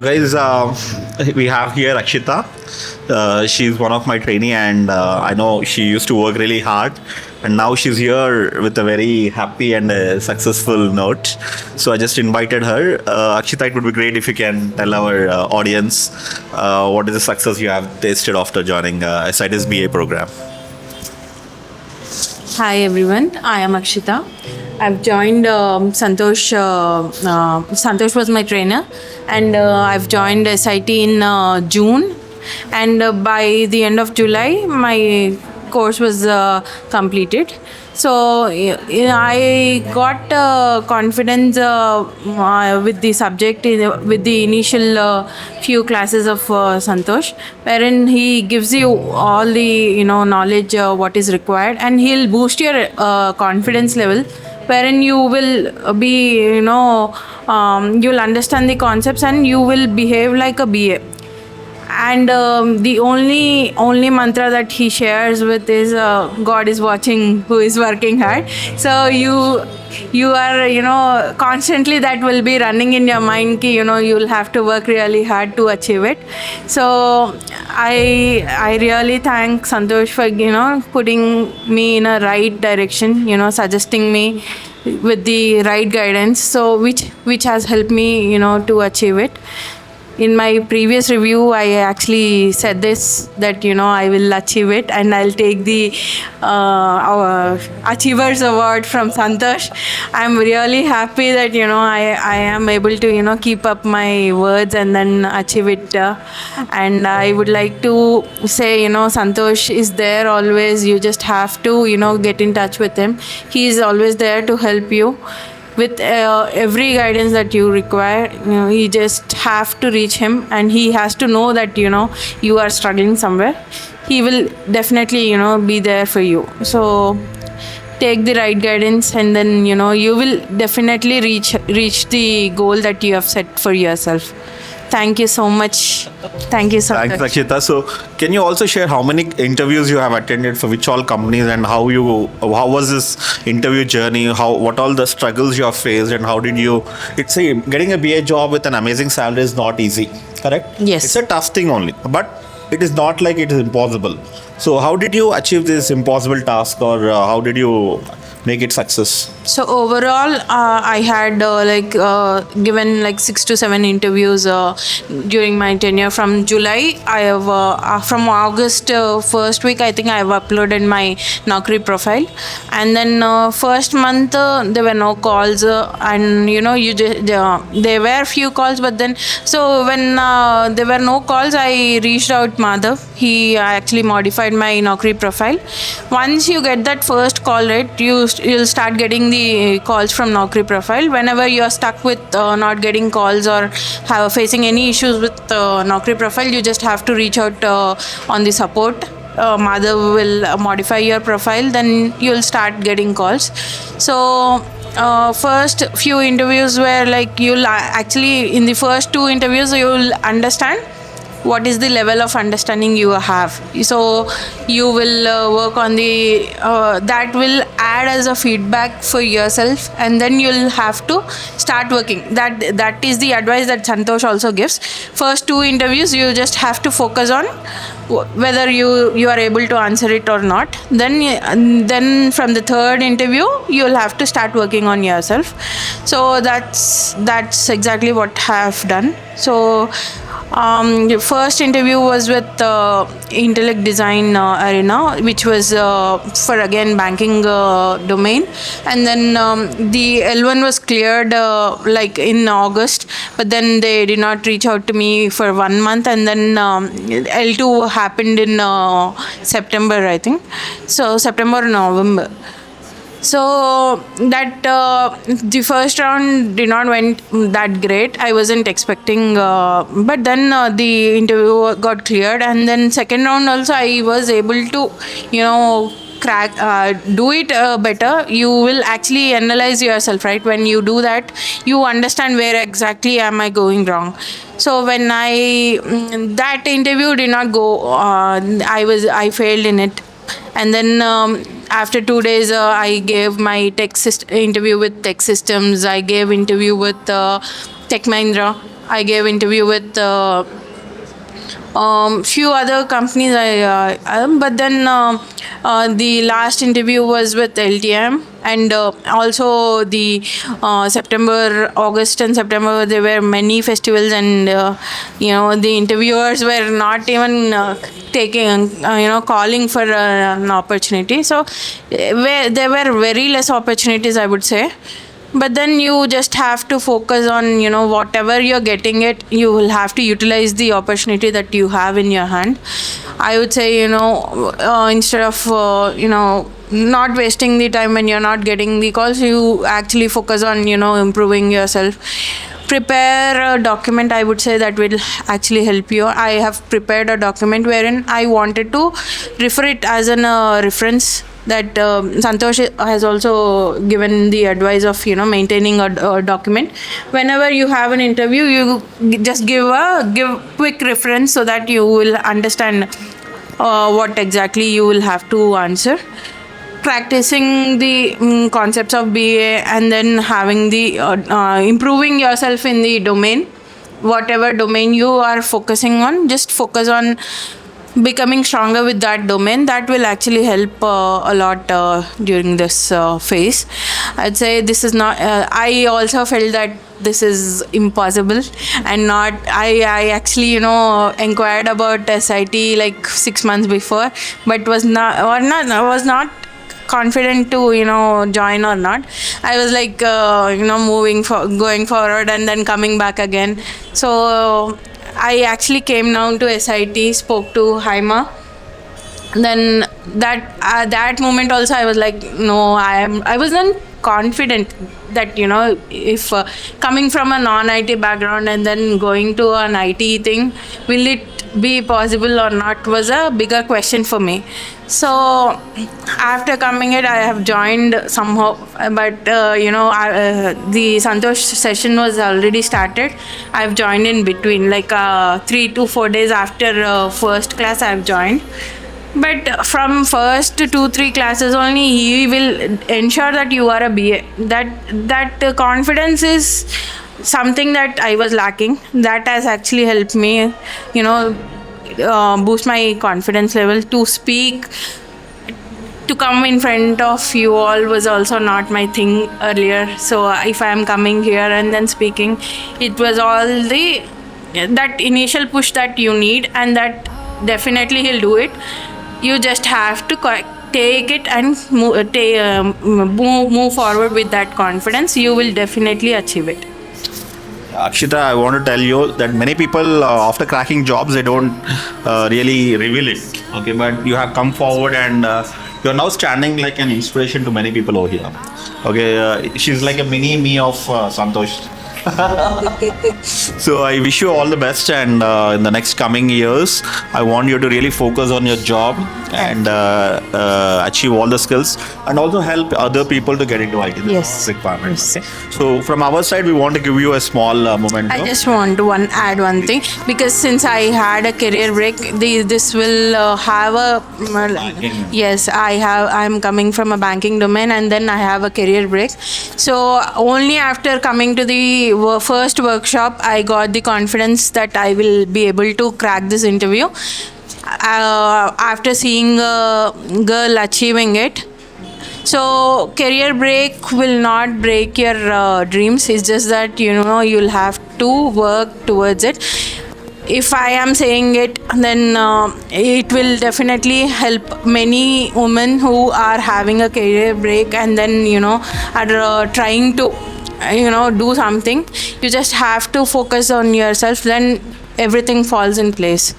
Guys, we have here Akshita. She's one of my trainee, and I know she used to work really hard, and now she's here with a very happy and successful note. So I just invited her. Akshita, it would be great if you can tell our audience what is the success you have tasted after joining SIT's BA program. Hi everyone, I am Akshita. I've joined Santosh. Santosh was my trainer, and I've joined SIT in June. And by the end of July, my course was completed. So I got confidence with the subject with the initial few classes of Santosh, wherein he gives you all the knowledge what is required, and he'll boost your confidence level, wherein you will be you'll understand the concepts and you will behave like a BA. And the only mantra that he shares with is God is watching who is working hard. So you are constantly that will be running in your mind ki you'll have to work really hard to achieve it. So I really thank Santosh for putting me in a right direction, suggesting me with the right guidance, so which has helped me to achieve it. In my previous review, I actually said this, that I will achieve it, and I'll take the Achievers Award from Santosh. I'm really happy that I am able to keep up my words and then achieve it. And I would like to say Santosh is there always. You just have to get in touch with him. He is always there to help you with every guidance that you require. You just have to reach him, and he has to know that you are struggling somewhere. He will definitely be there for you. So take the right guidance, and then you will definitely reach the goal that you have set for yourself. Thank you so much. Thank you so much. Thanks, Akshita. So, can you also share how many interviews you have attended for which all companies, and how was this interview journey? What all the struggles you have faced, and how did you? It's getting a BA job with an amazing salary is not easy. Correct? Yes. It's a tough thing only, but it is not like it is impossible. So, how did you achieve this impossible task, or how did you make it success? So overall, I had given like 6 to 7 interviews during my tenure. From July, I have from August first week, I think I have uploaded my Naukri profile, and then first month there were no calls, and there were few calls, but then so when there were no calls, I reached out Madhav. He actually modified my Naukri profile. Once you get that first call, right, you'll start getting the calls from Naukri profile. Whenever you are stuck with not getting calls or facing any issues with Naukri profile, you just have to reach out on the support. Madhav will modify your profile, then you'll start getting calls. So first few interviews were like, you'll actually in the first 2 interviews you'll understand what is the level of understanding you have. So you will work on the that will add as a feedback for yourself, and then you'll have to start working. That is the advice that Santosh also gives. First 2 interviews you just have to focus on whether you are able to answer it or not. Then from the 3rd interview you'll have to start working on yourself. So that's exactly what I have done. So the first interview was with Intellect Design Arena, which was for again banking domain, and then the L1 was cleared like in August, but then they did not reach out to me for 1 month, and then L2 happened in September, I think. So September or November. So that the first round did not went that great. I wasn't expecting, but then the interview got cleared, and then second round also I was able to crack do it better. You will actually analyze yourself, right? When you do that, you understand where exactly am I going wrong. So when that interview did not go, I failed in it. And then after 2 days, I gave my interview with Tech Systems. I gave interview with Tech Mahindra. I gave interview with few other companies. But then the last interview was with LTM, and also the September, August, and September there were many festivals, and the interviewers were not even taking calling for an opportunity. So there were very less opportunities, I would say. But then you just have to focus on whatever you're getting it, you will have to utilize the opportunity that you have in your hand. I would say instead of not wasting the time when you're not getting the calls, you actually focus on improving yourself. Prepare a document, I would say, that will actually help you. I have prepared a document wherein I wanted to refer it as an reference, that Santosh has also given the advice of maintaining a document. Whenever you have an interview, you just give quick reference so that you will understand what exactly you will have to answer. Practicing the concepts of BA, and then having the improving yourself in the domain, whatever domain you are focusing on, just focus on becoming stronger with that domain. That will actually help a lot during this phase. I'd say this is not I also felt that this is impossible, and not I actually inquired about SIT like 6 months before, but was not confident to join or not. I was like going forward and then coming back again. So I actually came down to SIT, spoke to Haima. Then that moment also I was like, no, I wasn't confident that if coming from a non-IT background and then going to an IT thing, will it be possible or not, was a bigger question for me. So after coming it, I have joined somehow, but the Santosh session was already started. I've joined in between, like 3 to 4 days after first class I've joined. But from first to 2-3 classes only, he will ensure that you are a BA. That confidence is something that I was lacking. That has actually helped me, boost my confidence level. To speak, to come in front of you all was also not my thing earlier. So if I am coming here and then speaking, it was all that initial push that you need, and that definitely he'll do it. You just have to take it and move forward with that confidence. You will definitely achieve it. Akshita, I want to tell you that many people, after cracking jobs, they don't really reveal it. Okay, but you have come forward, and you're now standing like an inspiration to many people over here. Okay, she's like a mini me of Santosh. So I wish you all the best, and in the next coming years, I want you to really focus on your job and achieve all the skills, and also help other people to get into IT requirements. Yes. So from our side, we want to give you a small moment. I just want to add one thing, because since I had a career break, this will have a yes. I'm coming from a banking domain, and then I have a career break. So only after coming to the first workshop, I got the confidence that I will be able to crack this interview. After seeing a girl achieving it. So career break will not break your dreams. It's just that you'll have to work towards it. If I am saying it, then it will definitely help many women who are having a career break, and then are trying to do something. You just have to focus on yourself, then everything falls in place.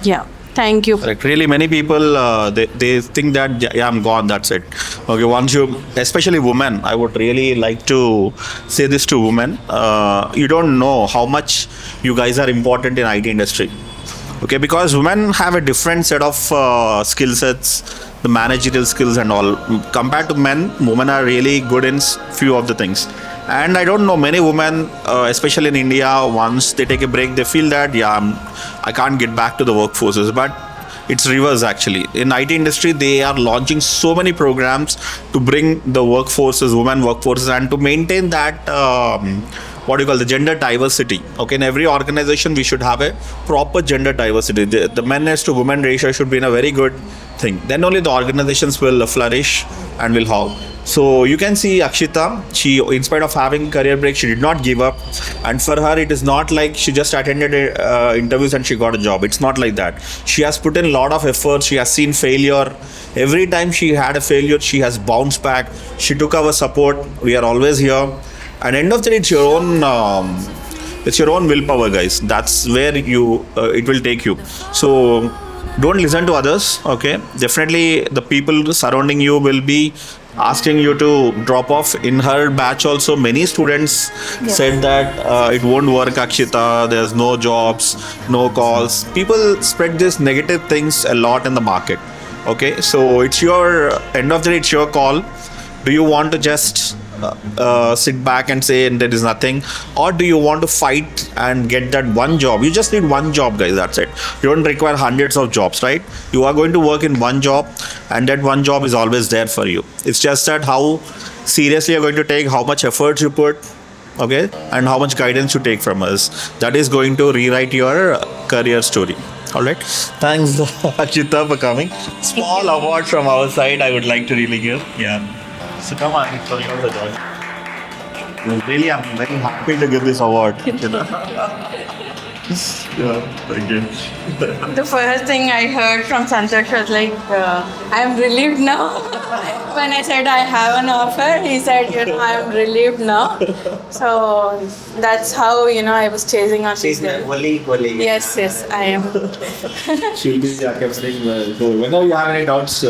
Yeah. Thank you. Correct. Really, many people they think that I'm gone. That's it. Okay, once you, especially women, I would really like to say this to women. You don't know how much you guys are important in IT industry. Okay, because women have a different set of skill sets, the managerial skills and all. Compared to men, women are really good in few of the things. And I don't know, many women, especially in India, once they take a break, they feel that, I can't get back to the workforces. But it's reverse actually. In IT industry, they are launching so many programs to bring the workforces, women workforces, and to maintain that what do you call the gender diversity. Okay, in every organization we should have a proper gender diversity. The men as to women ratio should be in a very good thing. Then only the organizations will flourish and will have. So you can see Akshita, she, in spite of having career break, she did not give up. And for her, it is not like she just attended interviews and she got a job. It's not like that. She has put in a lot of effort. She has seen failure. Every time she had a failure, she has bounced back. She took our support. We are always here. And end of the day, it's your own willpower, guys. That's where you it will take you. So don't listen to others. Okay, definitely the people surrounding you will be asking you to drop off. In her batch also, many students said that it won't work, Akshita, there's no jobs, no calls. People spread these negative things a lot in the market. Okay, so it's your, end of the day, it's your call. Do you want to just sit back and say there is nothing, or do you want to fight and get that one job? You just need one job, guys, that's it. You don't require hundreds of jobs, right? You are going to work in one job, and that one job is always there for you. It's just that how seriously you're going to take, how much effort you put, okay, and how much guidance you take from us. That is going to rewrite your career story. All right, thanks Achita for coming. Small award from our side I would like to really give. Yeah, so come on, it's for your joy. Really, I'm very happy to give this award. Yeah, thank you. The first thing I heard from Santosh was like, I'm relieved now. When I said I have an offer, he said, I'm relieved now. So that's how, I was chasing on this girl. Wali. Yes, I am. She'll be kept saying, so whenever you have any doubts,